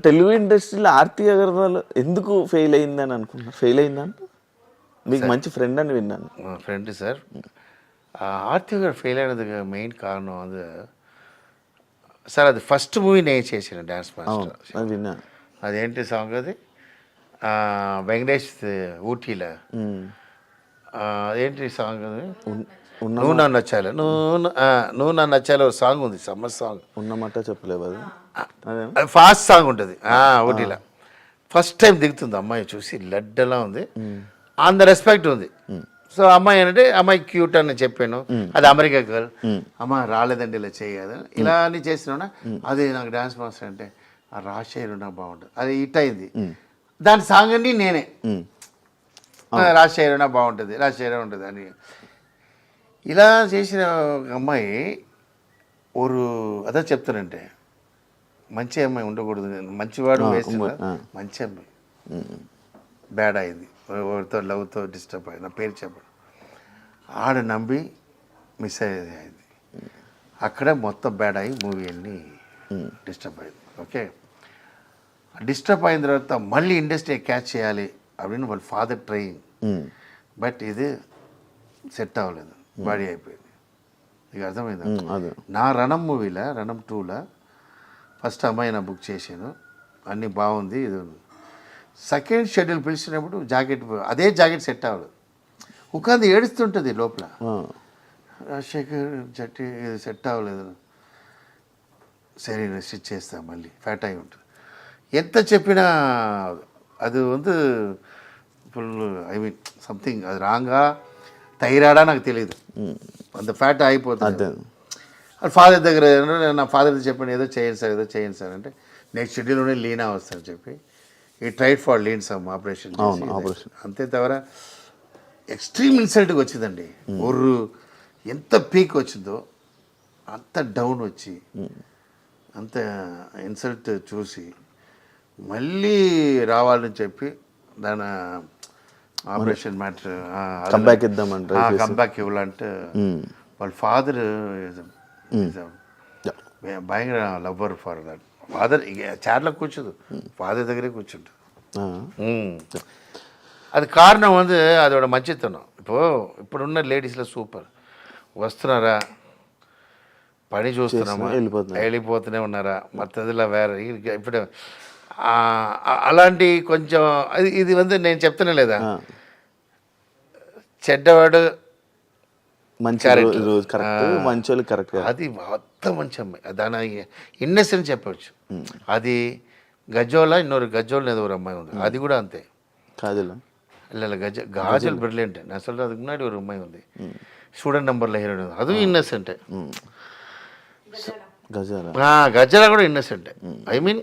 తెలుగు ఇండస్ట్రీలో ఆర్తి అగర్వాల్ ఎందుకు ఫెయిల్ అయిందని అనుకున్నారు? ఫెయిల్ అయిందంటే మీకు మంచి ఫ్రెండ్ అని విన్నాను. Friend sir. ఆర్తి గారు ఫెయిల్ అయినది మెయిన్ కారణం అది సార్, అది ఫస్ట్ మూవీ నేను చేసిన డ్యాన్స్ మాస్టర్. అది విన్నాను. అదేంటి సాంగ్ అది, వెంకటేష్ ఊటీలో అదేంటి సాంగ్ అది, నువ్వు నన్ను నచ్చాలి, నువ్వు నన్ను నచ్చాలి ఒక సాంగ్ ఉంది, సమ్మర్ సాంగ్. ఉన్నమాట చెప్పలేవు అది. అది ఫాస్ట్ సాంగ్ ఉంటుంది ఊటీలో. ఫస్ట్ టైం దిగుతుంది అమ్మాయి, చూసి లడ్డలా ఉంది, ఆన్ ద రెస్పెక్ట్ ఉంది. సో అమ్మాయి అంటే అమ్మాయి క్యూట్ అని చెప్పాను, అది అమెరికా గర్ల్. అమ్మ రాలేదండి ఇలా చేయదు, ఇలా అని చేసినా అది నాకు డ్యాన్స్ మాస్టర్ అంటే ఆ రాజశేఖర్ నాకు బాగుంటుంది, అది హిట్ అయింది. దాని సాంగ్ అండి నేనే రాజశేఖర్ బాగుంటుంది, రాజశేఖర్ ఉంటుంది అని ఇలా చేసిన అమ్మాయి ఒక అదే చెప్తానంటే మంచి అమ్మాయి ఉండకూడదు, మంచివాడు వేసిన మంచి అమ్మాయి బ్యాడ్ అయింది, ఎవరితో లవ్తో డిస్టర్బ్ అయింది, నా పేరు చెప్పాడు, ఆడ నమ్మి మిస్ అయింది. అక్కడ మొత్తం బ్యాడ్ అయ్యి మూవీ అన్ని డిస్టర్బ్ అయింది. ఓకే, డిస్టర్బ్ అయిన తర్వాత మళ్ళీ ఇండస్ట్రీ క్యాచ్ చేయాలి அப்படின்னு వాళ్ళ ఫాదర్ ట్రైయింగ్, బట్ ఇది సెట్ అవ్వలేదు, బాడీ అయిపోయింది. ఇక అర్థమైంది. నా రణం మూవీలో, రణం 2లో ఫస్ట్ అమ్మాయి నా బుక్ చేశాను, అన్నీ బాగుంది. ఇది సెకండ్ షెడ్యూల్ పిలిచినప్పుడు జాకెట్, అదే జాకెట్ సెట్ అవ్వలేదు, ఉకాంది ఏడుస్తుంటుంది లోపల, రాజశేఖర్ జట్టి ఇది సెట్ అవ్వలేదు, సరే స్టిచ్ చేస్తా మళ్ళీ ఫ్యాట్ అయి ఉంటుంది. ఎంత చెప్పినా అది வந்து ఫుల్, ఐ మీన్ సంథింగ్ అది రాంగా థైరాయిడా నాకు తెలియదు, అంత ఫ్యాట్ అయిపోతుంది. అది ఫాదర్ దగ్గర నా ఫాదర్ చెప్పాను ఏదో చేయండి సార్, ఏదో చేయండి సార్ అంటే నెక్స్ట్ షెడ్యూల్లోనే లీనా వస్తాను చెప్పి ఈ tried for lean some operation అంతే. తవర ఎక్స్ట్రీమ్ ఇన్సల్ట్గా వచ్చిందండి. ఎంత పీక్ వచ్చిందో అంత డౌన్ వచ్చి అంత ఇన్సల్ట్ చూసి మళ్ళీ రావాలని చెప్పి దాని ఆపరేషన్ మ్యాటర్ కంబ్యాక్ ఇవ్వాలంటే వాళ్ళ ఫాదర్ భయంకర లవ్వర్ ఫర్ దట్. ఫాదర్ చైర్లో కూర్చోదు, ఫాదర్ దగ్గరే కూర్చుంటుంది. అది కారణం வந்து அதோட మంచితనం. ఇప్పుడున్న లేడీస్లో సూపర్ వస్తున్నారా, పని చూస్తున్నామా, వెళ్ళిపోతూనే ఉన్నారా, మత్తదిలా వేరే ఇప్పుడు అలాంటి కొంచెం ఇది வந்து నేను చెప్తానే లేదా, చెడ్డవాడు మంచోళ్ళు కరెక్ట్, అది మొత్తం మంచి అమ్మాయి, దాని ఇన్నెసెన్స్ చెప్పవచ్చు. అది గజోలా, ఇన్నొరు గజోల్ ఏదో ஒரு అమ్మాయి ఉంది, అది కూడా అంతే. కాజల్ இல்லை காஜல் பிரில்லியன்ட். நான் சொல்கிறது அதுக்கு முன்னாடி ஒரு உண்மை வந்து ஸ்டூடெண்ட் நம்பரில் ஹீரோயின், அதுவும் இன்னசென்ட்டு. గజలా కూడా ఇన్నసెంట్. ఐ మీన్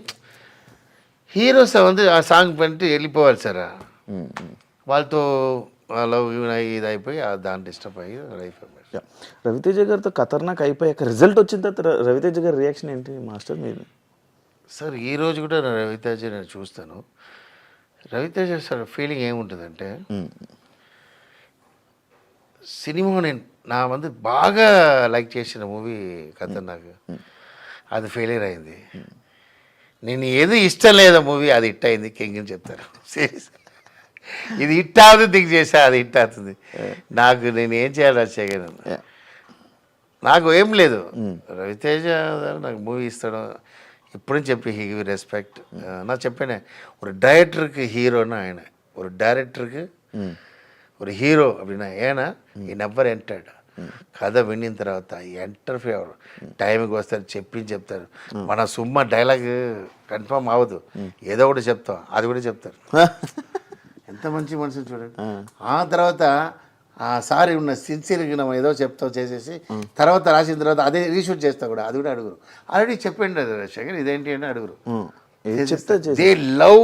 హీరోస్ வந்து ఆ సాంగ్ பண்ணிட்டு వెళ్ళిపోవాలి సార్, వాళ్ళతో లవ్ ఇది అయిపోయి దాన్ని డిస్టర్బ్ అయ్యి లైఫ్. రవితేజ గారితో ఖతర్నాక్ అయిపోయాక రిజల్ట్ వచ్చిన తర్వాత రవితేజ గారి రియాక్షన్ ఏంటి మాస్టర్ మీరు? సార్ ఈరోజు కూడా రవితేజ నేను చూస్తాను. రవితేజ సార్ ఫీలింగ్ ఏముంటుందంటే, సినిమా నా வந்து బాగా లైక్ చేసిన మూవీ ఖతర్నాక్, అది ఫెయిలియర్ అయింది. నేను ఏది ఇష్టం లేదా మూవీ, అది హిట్ అయింది కింగ్ అని చెప్తారు. సీరియస్, ఇది హిట్ అవుతుంది థింక్ చేసా, అది హిట్ అవుతుంది. నాకు నేను ఏం చేయాలి రాజశేఖర్, నాకు ఏం లేదు, రవితేజ నాకు మూవీ ఇస్తాడు ఇప్పుడు చెప్పి హీ గివ్ రెస్పెక్ట్. நான் చెప్పానే ஒரு டைரக்டருக்கு ஹீரோன்னா ఆయన, ஒரு டைரக்டருக்கு ஒரு హీరో அப்படின்னா, ஏன்னா ఈ నెవర్ ఎంటర్డ్. కథ వినిన తర్వాత ఎంటర్ఫీ అవ్వరు, టైంకి వస్తారు చెప్తారు. మన సుమ్మ డైలాగ్ కన్ఫర్మ్ అవ్వదు, ఏదో ఒకటి చెప్తాం, అది కూడా చెప్తారు. ఎంత మంచి మనుషులు చూడండి. ఆ తర్వాత ఆ సారీ ఉన్న సిన్సియర్గా మనం ఏదో చెప్తాం చేసేసి తర్వాత రాసిన తర్వాత అదే రీషూట్ చేస్తా కూడా, అది కూడా అడుగురు. ఆల్రెడీ చెప్పండి రాజశేఖర్ ఇదేంటి అని అడుగురు. దే లవ్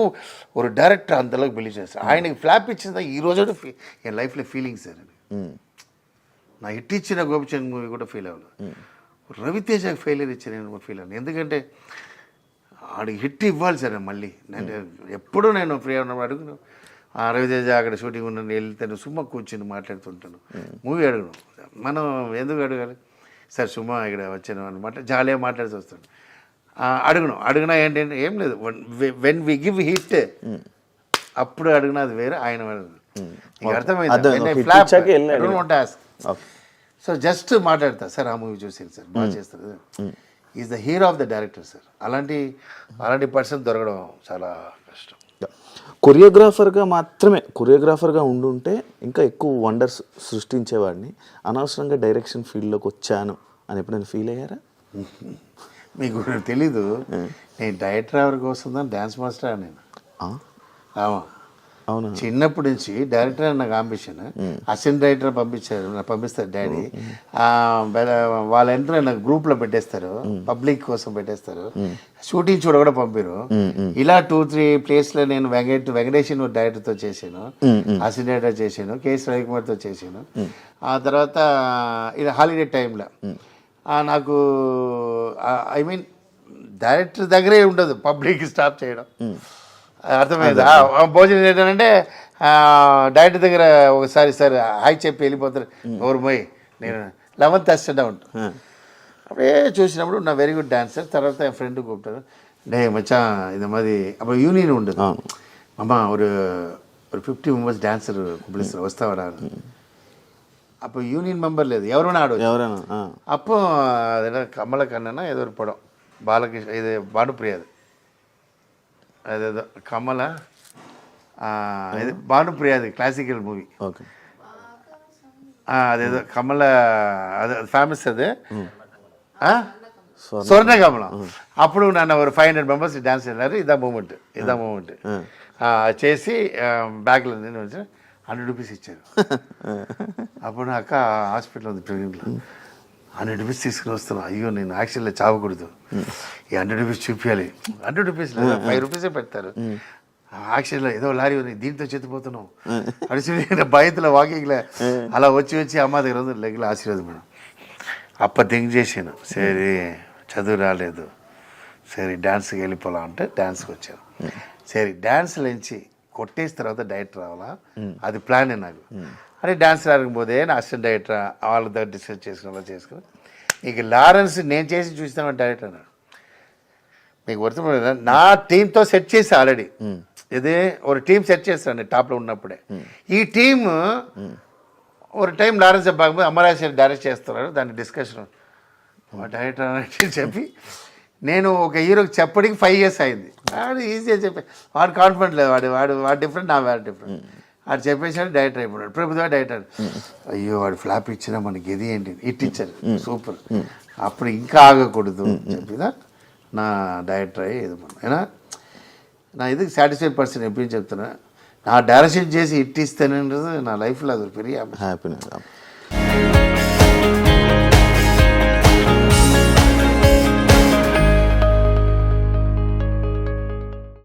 ఒక డైరెక్టర్ అంతలోకి బిలీవ్ చేస్తారు. ఆయనకి ఫ్లాప్ ఇచ్చిన ఈ రోజు ఎన్ లైఫ్లో ఫీలింగ్స్ సార్. నా హిట్ ఇచ్చిన గోపిచంద్ మూవీ కూడా ఫీల్ అవ్వలేదు, రవితేజకి ఫెయిలియర్ ఇచ్చిన నేను ఫీల్ అవ్వను. ఎందుకంటే ఆడికి హిట్ ఇవ్వాలి సార్. మళ్ళీ నేను ఎప్పుడూ నేను ఫ్రీ ఉన్నప్పుడు అడుగును, రవితేజ అక్కడ షూటింగ్ ఉన్న వెళ్తే సుమ్మ కూర్చుని మాట్లాడుతుంటాను, మూవీ అడగను. మనం ఎందుకు అడగాలి సార్, సుమ్మ ఇక్కడ వచ్చాను అనమాట, జాలీగా మాట్లాడుతూ వస్తాను. అడుగునా ఏంటంటే ఏం లేదు, వెన్ వి గివ్ హిట్ అప్పుడు అడిగినా అది వేరే, ఆయన నీకు అర్థమైంది. సో జస్ట్ మాట్లాడతా సార్, ఆ మూవీ చూసాను సార్, బాగా చేస్తారు, is the hero of the director sir. అలాంటి పర్సన్ దొరకడం చాలా కష్టం. కొరియోగ్రాఫర్గా ఉండుంటే ఇంకా ఎక్కువ వండర్స్ సృష్టించేవాడిని, అనవసరంగా డైరెక్షన్ ఫీల్డ్లోకి వచ్చాను అని ఎప్పుడైనా ఫీల్ అయ్యారా? మీకు తెలీదు, నేను డైరెక్టర్ ఎవరికి వస్తుందని డ్యాన్స్ మాస్టర్ నేను. అవునా? చిన్నప్పటి నుంచి డైరెక్టర్ అని నాకు అంబిషన్. అసిస్టెంట్ డైరెక్టర్ పంపిస్తారు డాడీ. వాళ్ళ ఎంటర్ నాకు గ్రూప్లో పెట్టేస్తారు, పబ్లిక్ కోసం పెట్టేస్తారు, షూటింగ్ చూడ కూడా పంపారు. ఇలా 2-3 ప్లేస్లో నేను వెంకటేష్ డైరెక్టర్తో చేశాను, అసిస్టెంట్ డైరెక్టర్ చేశాను, కేఎస్ రవికుమార్తో చేశాను. ఆ తర్వాత ఇది హాలిడే టైంలో నాకు ఐ మీన్ డైరెక్టర్ దగ్గరే ఉండదు, పబ్లిక్ స్టాప్ చేయడం. అర్థమైంది. భోజనం ఏంటంటే డైరెక్టర్ దగ్గర ఒకసారి సార్ హాయ్ చెప్పి వెళ్ళిపోతారు, ఎవరు పోయి నేను 11th అసిస్టెంట్ ఉంటాను. అప్పుడే చూసినప్పుడు నా వెరీ గుడ్ డాన్సర్. తర్వాత ఫ్రెండ్ కూపుతారు, డే మచ్చా ఇది మాది అప్పుడు యూనియన్ ఉండదు అమ్మ, ஒரு 50 మెంబర్స్ డాన్సర్ పిలుస్తారు వస్తావరా. அப்போ யூனியன் மெம்பர் లేదు, ఎవరైనా ఆడవచ్చు. அப்போ అదే కమలకన్నా ఏదో ஒரு படம் బాలకృష్ణ, ఇది భానుప్రియది, అదేదో కమల, ఇది భానుప్రియది క్లాసికల్ మూవీ. అదేదో కమల, అదే ఫేమస్ అది స్వర్ణ కమలం. అప్పుడు నన్ను ஒரு 500 మెంబర్స్ డాన్స్ చేశారు. ఇదా మూమెంట్ చేసి బ్యాగ్లో నేను వచ్చి 100 రూపీస్ ఇచ్చారు. అప్పుడు నా అక్క హాస్పిటల్ ఉంది ట్రైనింగ్లో, 100 రూపీస్ తీసుకుని వస్తున్నాను. అయ్యో నేను యాక్చువల్గా చావకూడదు, ఈ 100 రూపీస్ చూపించాలి. 100 రూపీస్ లేదా 5 రూపీసే పెడతారు. యాక్చువల్గా ఏదో లారీ ఉంది, దీంతో చెత్తిపోతున్నాం అడిచి భయంతో వాకింగ్లో అలా వచ్చి అమ్మ దగ్గర ఉంది లెగ్లో ఆశీర్వాదం మేడం. అప్ప థింక్ చేసాను, సరే చదువు రాలేదు, సరే డ్యాన్స్కి వెళ్ళిపోలా అంటే డ్యాన్స్కి వచ్చాను. సరే డ్యాన్స్లో నుంచి కొట్టేసిన తర్వాత డైరెక్టర్ రావాలా, అది ప్లాన్ నాకు. అంటే డ్యాన్స్ రాకపోతే నా అసిస్టెంట్ డైరెక్టర్ వాళ్ళ దగ్గర డిస్కస్ చేసుకుని నీకు లారెన్స్ నేను చేసి చూస్తాను డైరెక్టర్ అన్నాడు. మీకు వర్తపడ నా టీంతో సెట్ చేసి ఆల్రెడీ, ఇదే ఒక టీం సెట్ చేస్తాను టాప్లో ఉన్నప్పుడే. ఈ టీమ్ ఒక టైం లారెన్స్ బాగుంది, అమరాశ్వరి డైరెక్ట్ చేస్తున్నారు, దాన్ని డిస్కషన్ డైరెక్టర్ అని చెప్పి నేను ఒక హీరోకి చెప్పడానికి 5 years అయింది. వాడు ఈజీగా చెప్పి, వాడు కాన్ఫిడెంట్ లేదు, వాడు డిఫరెంట్, నా వాడు డిఫరెంట్. వాడు చెప్పేసాడు, డైరెక్టర్ అయిపోయాడు. ప్రభుత్వ డైరెక్టర్, అయ్యో వాడు ఫ్లాప్ ఇచ్చినా మనకి ఇది ఏంటి ఇట్ ఇచ్చారు, సూపర్, అప్పుడు ఇంకా ఆగకూడదు చెప్పిదా నా డైరెక్టర్ అయ్యి ఇది అయినా నా ఇది సాటిస్ఫైడ్ పర్సన్ ఎప్పుడు చెప్తున్నా. నా డైరెక్షన్ చేసి ఇట్ ఇస్తానన్నది నా లైఫ్లో అది పెరిగి హ్యాపీనెస్.